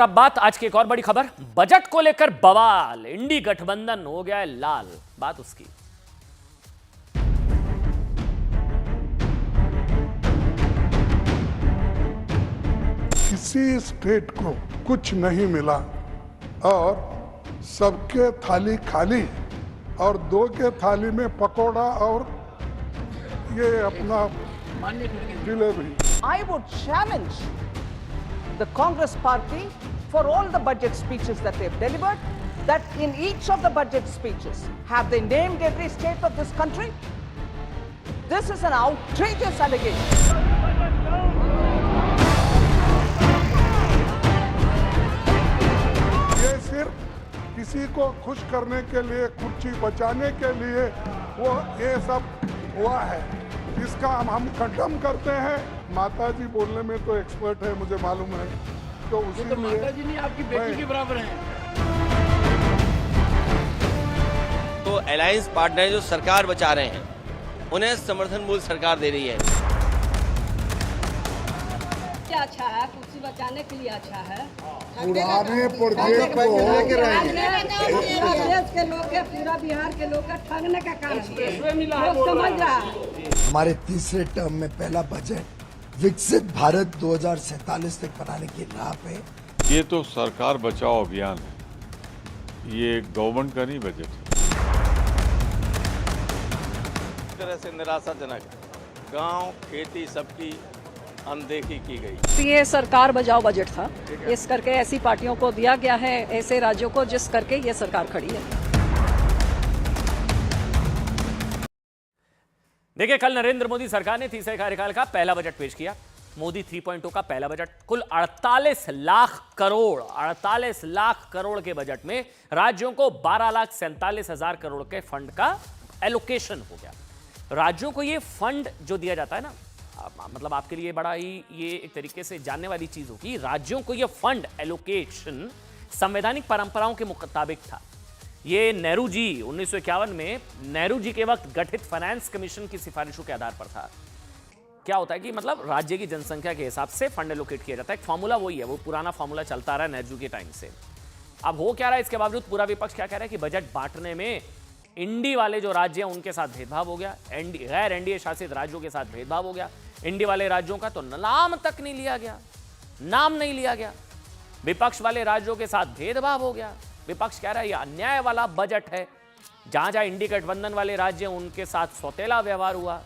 अब बात आज की एक और बड़ी खबर, बजट को लेकर बवाल, इंडी गठबंधन हो गया है लाल। बात उसकी किसी स्टेट को कुछ नहीं मिला और सबके थाली खाली और दो के थाली में पकोड़ा और ये अपना jalebi. I would challenge the Congress party for all the budget speeches that they've delivered, that in each of the budget speeches, have they named every state of this country? This is an outrageous allegation. ये सिर्फ किसी को खुश करने के लिए, कुर्सी बचाने के लिए वो ये सब हुआ है, जिसका हम कंडम करते हैं। माता जी बोलने में तो एक्सपर्ट है, मुझे मालूम है, तो उसी तो माता जी नहीं आपकी बेटी के बराबर हैं। तो अलायंस पार्टनर जो सरकार बचा रहे हैं, उन्हें समर्थन मूल्य सरकार दे रही है। क्या अच्छा है, कुर्सी बचाने के लिए अच्छा है। पुराने प्रोजेक्ट को पूरा देश के लोग के, पूरा बिहार के लोग का ठगने का काम है। लोग समझ रहा है। हमारे तीसरे टर्म में पहला बजट विकसित भारत 2047 तक बनाने की राह पे। ये तो सरकार बचाओ अभियान है, ये गवर्नमेंट का नहीं बजट है। इस तरह से निराशाजनक, गांव खेती सबकी अनदेखी की गई। तो ये सरकार बचाओ बजट था, इस करके ऐसी पार्टियों को दिया गया है, ऐसे राज्यों को, जिस करके ये सरकार खड़ी है। देखिए, कल नरेंद्र मोदी सरकार ने तीसरे कार्यकाल का पहला बजट पेश किया। मोदी 3.0 का पहला बजट, कुल 48 लाख करोड़ के बजट में राज्यों को 12,47,000 करोड़ के फंड का एलोकेशन हो गया। राज्यों को ये फंड जो दिया जाता है ना, मतलब आपके लिए बड़ा ही ये एक तरीके से जानने वाली चीज होगी, राज्यों को ये फंड एलोकेशन संवैधानिक परंपराओं के मुताबिक था। ये नेहरू जी 1951 में नेहरू जी के वक्त गठित फाइनेंस कमीशन की सिफारिशों के आधार पर था। क्या होता है कि मतलब राज्य की जनसंख्या के हिसाब से फंड एलोकेट किया जाता है। एक फॉर्मूला वही है, वो पुराना फॉर्मूला चलता रहा है नेहरू के टाइम से। अब हो क्या रहा है, इसके बावजूद पूरा विपक्ष क्या कह रहा है कि बजट बांटने में इंडी वाले जो राज्य हैं उनके साथ भेदभाव हो गया, गैर एनडीए शासित राज्यों के साथ भेदभाव हो गया। इंडी वाले राज्यों का तो नाम तक नहीं लिया गया, नाम नहीं लिया गया। विपक्ष वाले राज्यों के साथ भेदभाव हो गया। विपक्ष कह रहा है ये अन्याय वाला बजट है। जहां जहां इंडी गठबंधन वाले राज्य हैं उनके साथ सौतेला व्यवहार हुआ।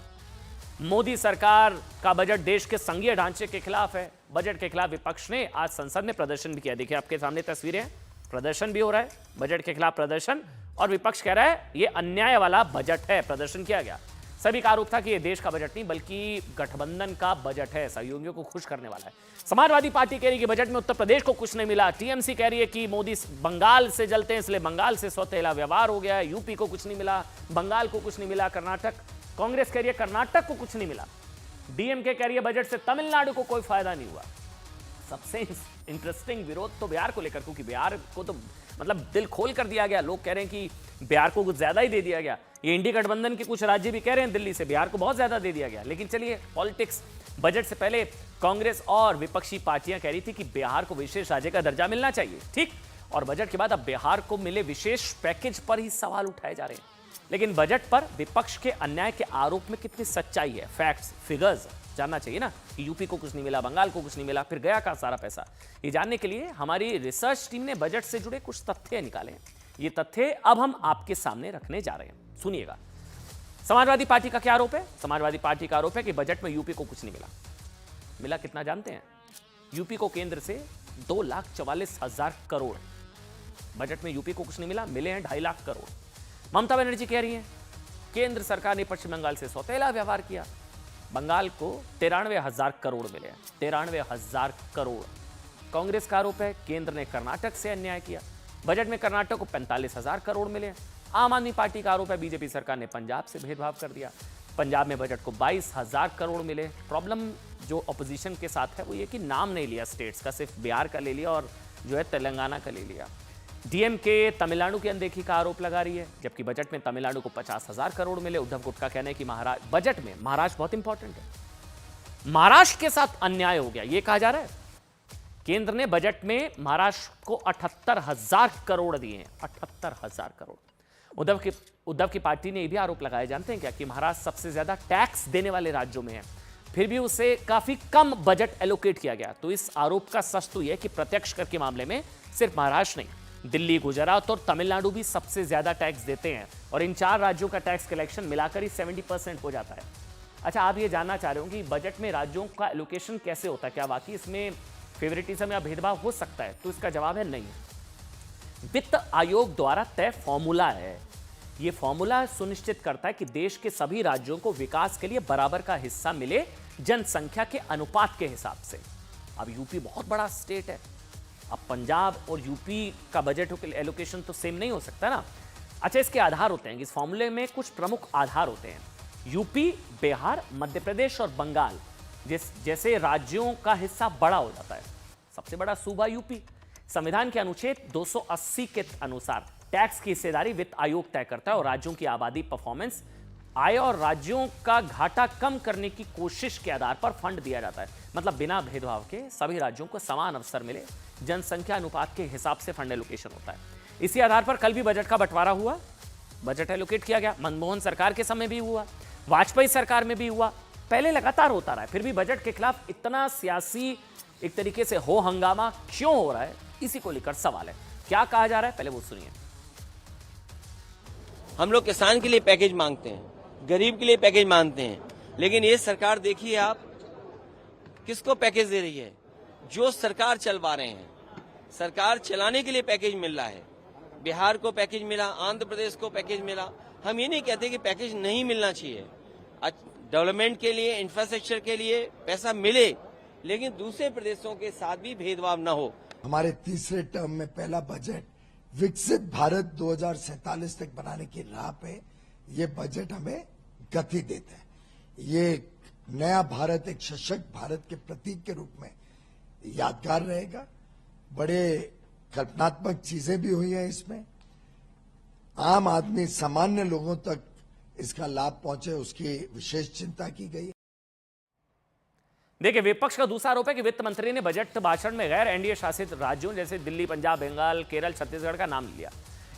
मोदी सरकार का बजट देश के संघीय ढांचे के खिलाफ है। बजट के खिलाफ विपक्ष ने आज संसद में प्रदर्शन भी किया। देखिए आपके सामने तस्वीरें हैं, प्रदर्शन भी हो रहा है, बजट के खिलाफ प्रदर्शन, और विपक्ष कह रहा है ये अन्याय वाला बजट है। प्रदर्शन किया गया। सभी का आरोप था कि ये देश का बजट नहीं बल्कि गठबंधन का बजट है, सहयोगियों को खुश करने वाला है। समाजवादी पार्टी कह रही है कि बजट में उत्तर प्रदेश को कुछ नहीं मिला। टीएमसी कह रही है कि मोदी बंगाल से जलते हैं इसलिए बंगाल से सौतेला व्यवहार हो गया है। यूपी को कुछ नहीं मिला, बंगाल को कुछ नहीं मिला। कर्नाटक, कांग्रेस कह रही है कर्नाटक को कुछ नहीं मिला। डीएमके कह रही है बजट से तमिलनाडु को कोई फायदा नहीं हुआ। सबसे इंटरेस्टिंग विरोध तो बिहार को लेकर, क्योंकि बिहार को तो मतलब दिल खोल कर दिया गया। लोग कह रहे हैं कि बिहार को कुछ ज्यादा ही दे दिया गया। ये इंडी गठबंधन के कुछ राज्य भी कह रहे हैं दिल्ली से बिहार को बहुत ज्यादा दे दिया गया। लेकिन चलिए, पॉलिटिक्स। बजट से पहले कांग्रेस और विपक्षी पार्टियां कह रही थी कि बिहार को विशेष राज्य का दर्जा मिलना चाहिए, ठीक। और बजट के बाद अब बिहार को मिले विशेष पैकेज पर ही सवाल उठाए जा रहे हैं। लेकिन बजट पर विपक्ष के अन्याय के आरोप में कितनी सच्चाई है, फैक्ट्स, फिगर्स जानना चाहिए ना, कि यूपी को कुछ नहीं मिला, बंगाल को कुछ नहीं मिला, फिर गया कहां सारा पैसा। ये जानने के लिए हमारी रिसर्च टीम ने बजट से जुड़े कुछ तथ्य निकाले हैं। ये तथ्य अब हम आपके सामने रखने जा रहे हैं, सुनिएगा। समाजवादी पार्टी का क्या आरोप है? समाजवादी पार्टी का आरोप है कि बजट में यूपी को कुछ नहीं मिला। मिला कितना जानते हैं? यूपी को केंद्र से 2,44,000 करोड़। बजट में यूपी को कुछ नहीं मिला, मिले हैं 2.5 लाख करोड़। ममता बनर्जी कह रही हैं केंद्र सरकार ने पश्चिम बंगाल से सौतेला व्यवहार किया। बंगाल को 93,000 करोड़ मिले हैं, 93,000 करोड़। कांग्रेस का आरोप है केंद्र ने कर्नाटक से अन्याय किया। बजट में कर्नाटक को 45,000 करोड़ मिले हैं। आम आदमी पार्टी का आरोप है बीजेपी सरकार ने पंजाब से भेदभाव कर दिया। पंजाब में बजट को 22,000 करोड़ मिले। प्रॉब्लम जो अपोजिशन के साथ है वो ये कि नाम नहीं लिया स्टेट्स का, सिर्फ बिहार का ले लिया और जो है तेलंगाना का ले लिया। डीएमके तमिलनाडु की अनदेखी का आरोप लगा रही है, जबकि बजट में तमिलनाडु को 50,000 करोड़ मिले। उद्धव गुट का कहना है कि बजट में महाराष्ट्र बहुत इंपॉर्टेंट है, महाराष्ट्र के साथ अन्याय हो गया, ये कहा जा रहा है। केंद्र ने बजट में महाराष्ट्र को 78,000 करोड़ दिए हैं। 78,000 करोड़। उद्धव की पार्टी ने यह भी आरोप लगाया, जानते हैं क्या, कि महाराष्ट्र सबसे ज्यादा टैक्स देने वाले राज्यों में है, फिर भी उसे काफी कम बजट एलोकेट किया गया। तो इस आरोप का सच तो यह है कि प्रत्यक्ष कर के मामले में सिर्फ महाराष्ट्र नहीं, दिल्ली, गुजरात और तमिलनाडु भी सबसे ज्यादा टैक्स देते हैं, और इन 4 राज्यों का टैक्स कलेक्शन मिलाकर ही 70% हो जाता है। अच्छा, आप ये जानना चाह रहे हो कि बजट में राज्यों का एलोकेशन कैसे होता है, क्या वाकई इसमें फेवरेटिज्म या भेदभाव हो सकता है? तो इसका जवाब है नहीं। वित्त आयोग द्वारा तय फॉर्मूला है। यह फॉर्मूला सुनिश्चित करता है कि देश के सभी राज्यों को विकास के लिए बराबर का हिस्सा मिले जनसंख्या के अनुपात के हिसाब से। अब यूपी बहुत बड़ा स्टेट है, अब पंजाब और यूपी का बजट एलोकेशन तो सेम नहीं हो सकता ना। अच्छा, इसके आधार होते हैं, इस फॉर्मूले में कुछ प्रमुख आधार होते हैं। यूपी, बिहार, मध्य प्रदेश और बंगाल जैसे राज्यों का हिस्सा बड़ा हो जाता है। सबसे बड़ा सूबा यूपी। संविधान के अनुच्छेद 280 के अनुसार टैक्स की हिस्सेदारी वित्त आयोग तय करता है, और राज्यों की आबादी, परफॉर्मेंस, आय और राज्यों का घाटा कम करने की कोशिश के आधार पर फंड दिया जाता है। मतलब बिना भेदभाव के सभी राज्यों को समान अवसर मिले, जनसंख्या अनुपात के हिसाब से फंड एलोकेशन होता है। इसी आधार पर कल भी बजट का बंटवारा हुआ, बजट एलोकेट किया गया। मनमोहन सरकार के समय भी हुआ, वाजपेयी सरकार में भी हुआ, पहले लगातार होता रहा है। फिर भी बजट के खिलाफ इतना सियासी एक तरीके से हो हंगामा क्यों हो रहा है, इसी को लेकर सवाल है। क्या कहा जा रहा है, पहले वो सुनिए। हम लोग किसान के लिए पैकेज मांगते हैं, गरीब के लिए पैकेज मांगते हैं, लेकिन ये सरकार देखिए आप किसको पैकेज दे रही है? जो सरकार चलवा रहे हैं, सरकार चलाने के लिए पैकेज मिल रहा है। बिहार को पैकेज मिला, आंध्र प्रदेश को पैकेज मिला। हम ये नहीं कहते कि पैकेज नहीं मिलना चाहिए, डेवलपमेंट के लिए, इंफ्रास्ट्रक्चर के लिए पैसा मिले, लेकिन दूसरे प्रदेशों के साथ भी भेदभाव न हो। हमारे तीसरे टर्म में पहला बजट विकसित भारत 2047 तक बनाने की राह पे ये बजट हमें गति देता है। ये एक नया भारत, एक सशक्त भारत के प्रतीक के रूप में यादगार रहेगा। बड़े कल्पनात्मक चीजें भी हुई हैं इसमें। आम आदमी, सामान्य लोगों तक इसका लाभ पहुंचे, उसकी विशेष चिंता की गई। देखिए, विपक्ष का दूसरा आरोप है कि वित्त मंत्री ने बजट भाषण में गैर एनडीए शासित राज्यों जैसे दिल्ली, पंजाब, बंगाल, केरल, छत्तीसगढ़ का नाम लिया।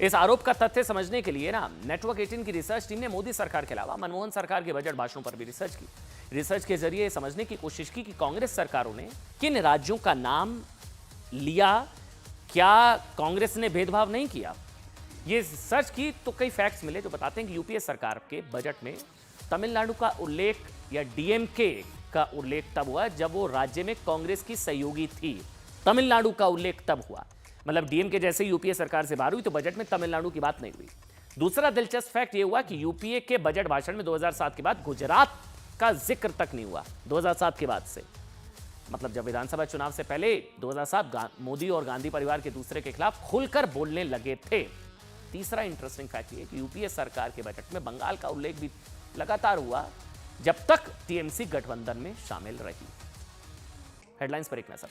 इस आरोप का तथ्य समझने के लिए नेटवर्क 18 की रिसर्च टीम ने मोदी सरकार के अलावा मनमोहन सरकार के बजट भाषणों पर भी रिसर्च की। रिसर्च के जरिए समझने की कोशिश की कि कांग्रेस सरकारों ने किन राज्यों का नाम लिया, क्या कांग्रेस ने भेदभाव नहीं किया। ये सर्च की तो कई फैक्ट्स मिले जो बताते हैं कि यूपीए सरकार के बजट में तमिलनाडु का उल्लेख या डीएमके का उल्लेख तब हुआ जब वो राज्य में कांग्रेस की सहयोगी थी। तमिलनाडु का उल्लेख तब हुआ, मतलब डीएमके जैसे यूपीए सरकार से बाहर हुई तो बजट में तमिलनाडु की बात नहीं हुई। दूसरा दिलचस्प फैक्ट ये हुआ कि यूपीए के बजट भाषण में 2007 के बाद गुजरात का जिक्र तक नहीं हुआ। 2007 के बाद से, मतलब जब विधानसभा चुनाव से पहले 2007 मोदी और गांधी परिवार के दूसरे के खिलाफ खुलकर बोलने लगे थे। तीसरा इंटरेस्टिंग फैक्ट ये कि यूपीए सरकार के बजट में बंगाल का उल्लेख भी लगातार हुआ जब तक टीएमसी गठबंधन में शामिल रही। हेडलाइंस पर एक नजर।